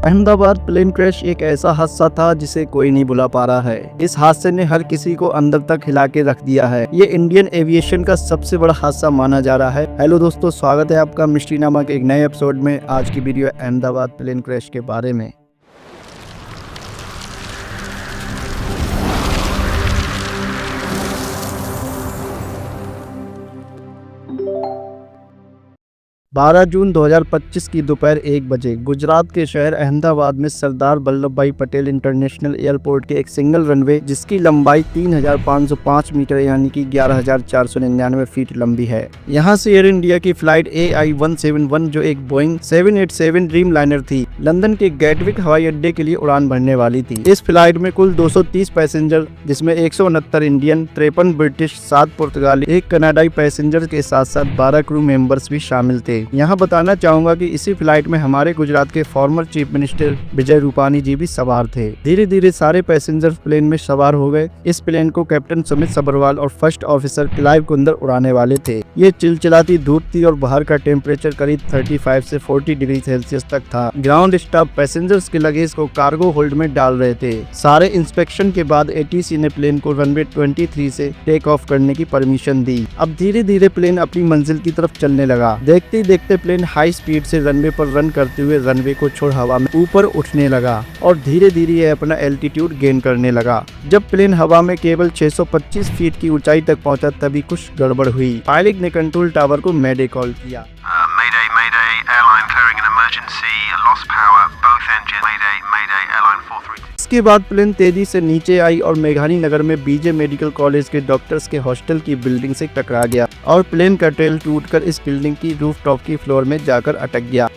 Ahmedabad plane crash एक ऐसा हादसा था जिसे कोई नहीं भुला पा रहा है। इस हादसे ने हर किसी को अंदर तक हिला के रख दिया है। ये इंडियन एविएशन का सबसे बड़ा हादसा माना जा रहा है। हेलो दोस्तों, स्वागत है आपका मिस्ट्री नामा के एक नए एपिसोड में। आज की वीडियो अहमदाबाद प्लेन क्रैश के बारे में। 12 जून 2025 की दोपहर 1 बजे गुजरात के शहर अहमदाबाद में सरदार वल्लभ भाई पटेल इंटरनेशनल एयरपोर्ट के एक सिंगल रनवे जिसकी लंबाई 3505 मीटर यानी कि 11,499 फीट लंबी है। यहां से एयर इंडिया की फ्लाइट AI-171 जो एक बोइंग 787 ड्रीम लाइनर थी, लंदन के गैटविक हवाई अड्डे के लिए उड़ान भरने वाली थी। इस फ्लाइट में कुल 230 पैसेंजर, जिसमें 169 इंडियन, 53 ब्रिटिश, 7 पुर्तगाली, 1 कनाडाई पैसेंजर के साथ साथ 12 क्रू मेंबर्स भी शामिल थे। यहाँ बताना चाहूंगा कि इसी फ्लाइट में हमारे गुजरात के former chief minister Vijay Rupani जी भी सवार थे। धीरे धीरे सारे पैसेंजर प्लेन में सवार हो गए। इस प्लेन को कैप्टन सुमित सब्रवाल और फर्स्ट ऑफिसर क्लाइव कुंदर उड़ाने वाले थे। ये चिलचिलाती धूप थी और बाहर का टेम्परेचर करीब 35 से 40 डिग्री सेल्सियस तक था। ग्राउंड स्टाफ पैसेंजर्स के लगेज को कार्गो होल्ड में डाल रहे थे। सारे इंस्पेक्शन के बाद ATC ने प्लेन को रनवे 23 से टेक ऑफ करने की परमिशन दी। अब धीरे धीरे प्लेन अपनी मंजिल की तरफ चलने लगा। देखते प्लेन हाई स्पीड से रनवे पर रन करते हुए रनवे को छोड़ हवा में ऊपर उठने लगा और धीरे धीरे यह अपना एल्टीट्यूड गेन करने लगा। जब प्लेन हवा में केवल 625 फीट की ऊंचाई तक पहुंचा तभी कुछ गड़बड़ हुई। पायलट ने कंट्रोल टावर को मैडे कॉल किया। Mayday, airline clearing an emergency, lost power, both engine, mayday, airline 432। इसके बाद प्लेन तेजी से नीचे आई और मेघानी नगर में BJ मेडिकल कॉलेज के डॉक्टर्स के हॉस्टल की बिल्डिंग से टकरा गया और प्लेन का टेल टूटकर इस बिल्डिंग की रूफटॉप की फ्लोर में जाकर अटक गया।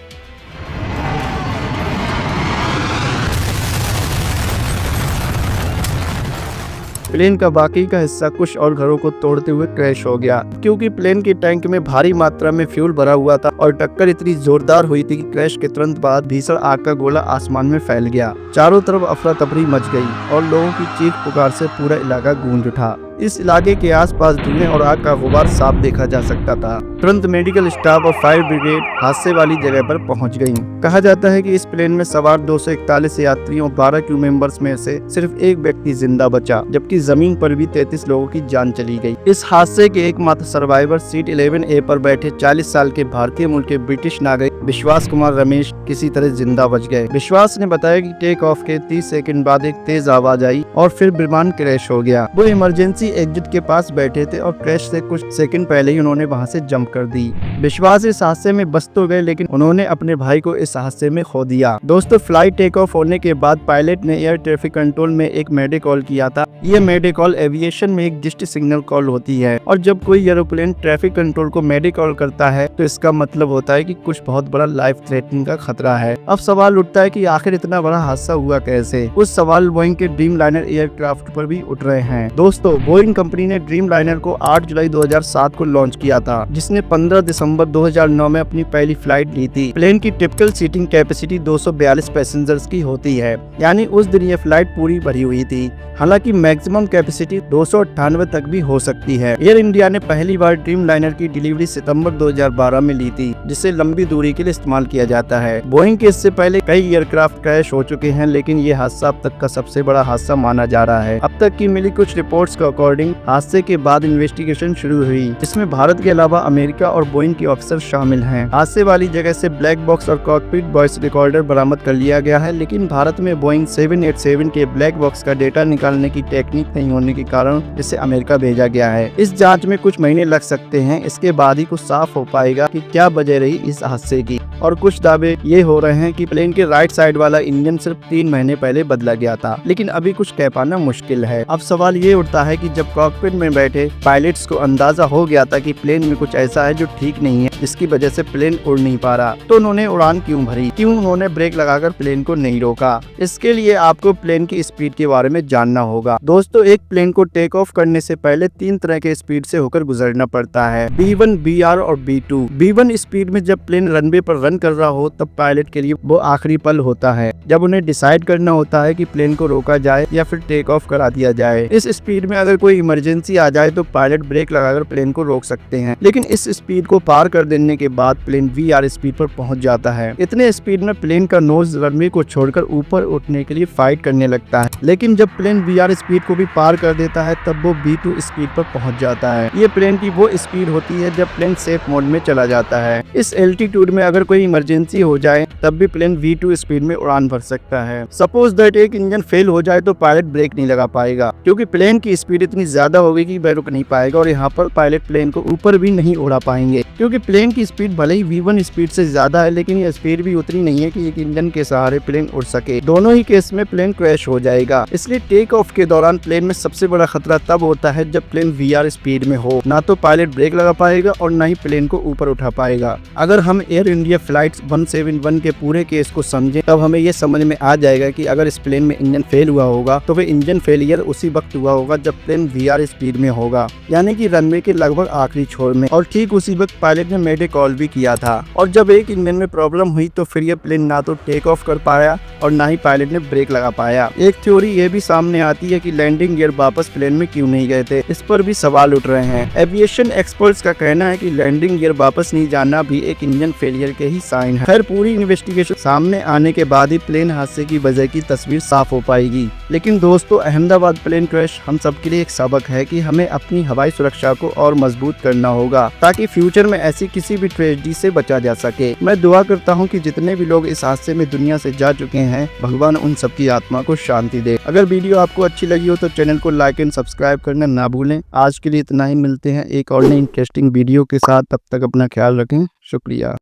प्लेन का बाकी का हिस्सा कुछ और घरों को तोड़ते हुए क्रैश हो गया। क्योंकि प्लेन के टैंक में भारी मात्रा में फ्यूल भरा हुआ था और टक्कर इतनी जोरदार हुई थी कि क्रैश के तुरंत बाद भीषण आग का गोला आसमान में फैल गया। चारों तरफ अफरा तफरी मच गई और लोगों की चीख पुकार से पूरा इलाका गूंज उठा। इस इलाके के आसपास धुएं और आग का गुबार साफ देखा जा सकता था। तुरंत मेडिकल स्टाफ और फायर ब्रिगेड हादसे वाली जगह पर पहुंच गई। कहा जाता है कि इस प्लेन में सवार 241 यात्रियों 12 क्रू मेंबर्स में से सिर्फ एक व्यक्ति जिंदा बचा, जबकि जमीन पर भी 33 लोगों की जान चली गई। इस हादसे के एकमात्र सर्वाइवर सीट 11A पर बैठे 40 साल के भारतीय मूल के ब्रिटिश नागरिक विश्वास कुमार रमेश किसी तरह जिंदा बच गए। विश्वास ने बताया कि टेक ऑफ के 30 सेकंड बाद एक तेज आवाज आई और फिर विमान क्रैश हो गया। वो इमरजेंसी एग्जिट के पास बैठे थे और क्रैश से कुछ सेकंड पहले ही उन्होंने वहां से जंप कर दी। विश्वास इस हादसे में बच तो गए, लेकिन उन्होंने अपने भाई को इस हादसे में खो दिया। दोस्तों, फ्लाइट टेक ऑफ होने के बाद पायलट ने एयर ट्रैफिक कंट्रोल में एक मैडे कॉल किया था। ये मैडे कॉल एविएशन में एक डिस्ट्रेस सिग्नल कॉल होती है और जब कोई एरोप्लेन ट्रैफिक कंट्रोल को मैडे कॉल करता है तो इसका मतलब होता है कि कुछ बहुत बड़ा लाइफ थ्रेटनिंग का खतरा है। अब सवाल उठता है कि आखिर इतना बड़ा हादसा हुआ कैसे। कुछ सवाल बोइंग के ड्रीम लाइनर एयरक्राफ्ट पर भी उठ रहे हैं। दोस्तों, बोइंग कंपनी ने ड्रीम लाइनर को 8 जुलाई 2007 को लॉन्च किया था, जिसने 15 दिसंबर 2009 में अपनी पहली फ्लाइट ली थी। प्लेन की टिपिकल सीटिंग कैपेसिटी 242 पैसेंजर्स की होती है, यानी उस दिन ये फ्लाइट पूरी भरी हुई थी। हालांकि मैक्सिमम कैपेसिटी 298 तक भी हो सकती है। एयर इंडिया ने पहली बार ड्रीम लाइनर की डिलीवरी सितंबर 2012 में ली थी, जिसे लंबी दूरी के लिए इस्तेमाल किया जाता है। बोइंग के इससे पहले कई एयरक्राफ्ट क्रैश हो चुके हैं, लेकिन ये हादसा अब तक का सबसे बड़ा हादसा माना जा रहा है। अब तक की मिली कुछ रिपोर्ट्स के अकॉर्डिंग हादसे के बाद इन्वेस्टिगेशन शुरू हुई, जिसमें भारत के अलावा अमेरिका और बोइंग के ऑफिसर शामिल हैं। हादसे वाली जगह से ब्लैक बॉक्स और कॉकपिट वॉइस रिकॉर्डर बरामद कर लिया गया है, लेकिन भारत में बोइंग 787 के ब्लैक बॉक्स का डेटा निकालने की टेक्निक नहीं होने के कारण इसे अमेरिका भेजा गया है। इस जांच में कुछ महीने लग सकते हैं। इसके बाद ही कुछ साफ हो पाएगा कि क्या वजह रही इस हादसे की। और कुछ दावे ये हो रहे हैं कि प्लेन के राइट साइड वाला इंजन सिर्फ 3 महीने पहले बदला गया था, लेकिन अभी कुछ कह पाना मुश्किल है। अब सवाल ये उठता है कि जब कॉकपिट में बैठे पायलट्स को अंदाजा हो गया था कि प्लेन में कुछ ऐसा है जो ठीक नहीं है, जिसकी वजह से प्लेन उड़ नहीं पा रहा, तो उन्होंने उड़ान क्यों भरी? क्यों उन्होंने ब्रेक लगाकर प्लेन को नहीं रोका? इसके लिए आपको प्लेन की स्पीड के बारे में जानना होगा। दोस्तों, एक प्लेन को टेक ऑफ करने से पहले 3 तरह के स्पीड से होकर गुजरना पड़ता है, B1, BR और B2। B1 स्पीड में जब प्लेन रनवे पर रन कर रहा हो तब पायलट के लिए वो आखिरी पल होता है, जब उन्हें डिसाइड करना होता है कि प्लेन को रोका जाए या फिर टेक ऑफ करा दिया जाए। इस स्पीड में अगर कोई इमरजेंसी आ जाए तो पायलट ब्रेक लगाकर प्लेन को रोक सकते हैं, लेकिन इस स्पीड को पार कर देने के बाद प्लेन VR स्पीड पर पहुंच जाता है। इतने स्पीड में प्लेन का नोज रनवे को छोड़कर ऊपर उठने के लिए फाइट करने लगता है, लेकिन जब प्लेन VR स्पीड को भी पार कर देता है तब वो V2 स्पीड पर पहुंच जाता है। ये प्लेन की वो स्पीड होती है जब प्लेन सेफ मोड में चला जाता है। इस एल्टीट्यूड में अगर कोई इमरजेंसी हो जाए तब भी प्लेन V2 स्पीड में उड़ान भर सकता है। सपोज दैट एक इंजन फेल हो जाए तो पायलट ब्रेक नहीं लगा पाएगा, क्योंकि प्लेन की स्पीड इतनी ज्यादा होगी कि वह रुक नहीं पाएगा, और यहाँ पर पायलट प्लेन को ऊपर भी नहीं उड़ा पाएंगे, क्योंकि प्लेन की स्पीड भले ही V1 स्पीड से ज्यादा है, लेकिन ये स्पीड भी उतनी नहीं है कि एक इंजन के सहारे प्लेन उड़ सके। दोनों ही केस में प्लेन क्रैश हो जाएगा। इसलिए टेक ऑफ के दौरान प्लेन में सबसे बड़ा खतरा तब होता है जब प्लेन VR स्पीड में हो, ना तो पायलट ब्रेक लगा पाएगा और ना ही प्लेन को ऊपर उठा पाएगा। अगर हम एयर इंडिया फ्लाइट्स 171 के पूरे केस को समझें तब हमें ये समझ में आ जाएगा कि अगर इस प्लेन में इंजन फेल हुआ होगा तो वह इंजन फेलियर उसी वक्त हुआ होगा जब प्लेन VR स्पीड में होगा, यानी कि रनवे के लगभग आखिरी छोर में, और ठीक उसी वक्त पायलट ने मेडे कॉल भी किया था। और जब एक इंजन में प्रॉब्लम हुई तो फिर यह प्लेन ना तो टेक ऑफ कर पाया और ना ही पायलट ने ब्रेक लगा पाया। एक थ्योरी ये भी सामने आती है कि लैंडिंग गियर वापस प्लेन में क्यों नहीं गए थे, इस पर भी सवाल उठ रहे हैं। एविएशन एक्सपर्ट्स का कहना है कि लैंडिंग गियर वापस नहीं जाना भी एक इंजन फेलियर के ही साइन है। खैर, पूरी इन्वेस्टिगेशन सामने आने के बाद ही प्लेन हादसे की वजह की तस्वीर साफ हो पाएगी। लेकिन दोस्तों, अहमदाबाद प्लेन क्रैश हम सबके लिए एक सबक है कि हमें अपनी हवाई सुरक्षा को और मजबूत करना होगा, ताकि फ्यूचर में ऐसी किसी भी ट्रेजेडी से बचा जा सके। मैं दुआ करता हूँ कि जितने भी लोग इस हादसे में दुनिया से जा चुके हैं, भगवान उन सबकी आत्मा को शांति दे। अगर वीडियो आपको अच्छी लगी हो तो चैनल को लाइक एंड सब्सक्राइब करना ना भूलें। आज के लिए इतना ही, मिलते हैं एक और नई इंटरेस्टिंग वीडियो के साथ। तब तक अपना ख्याल रखें। शुक्रिया।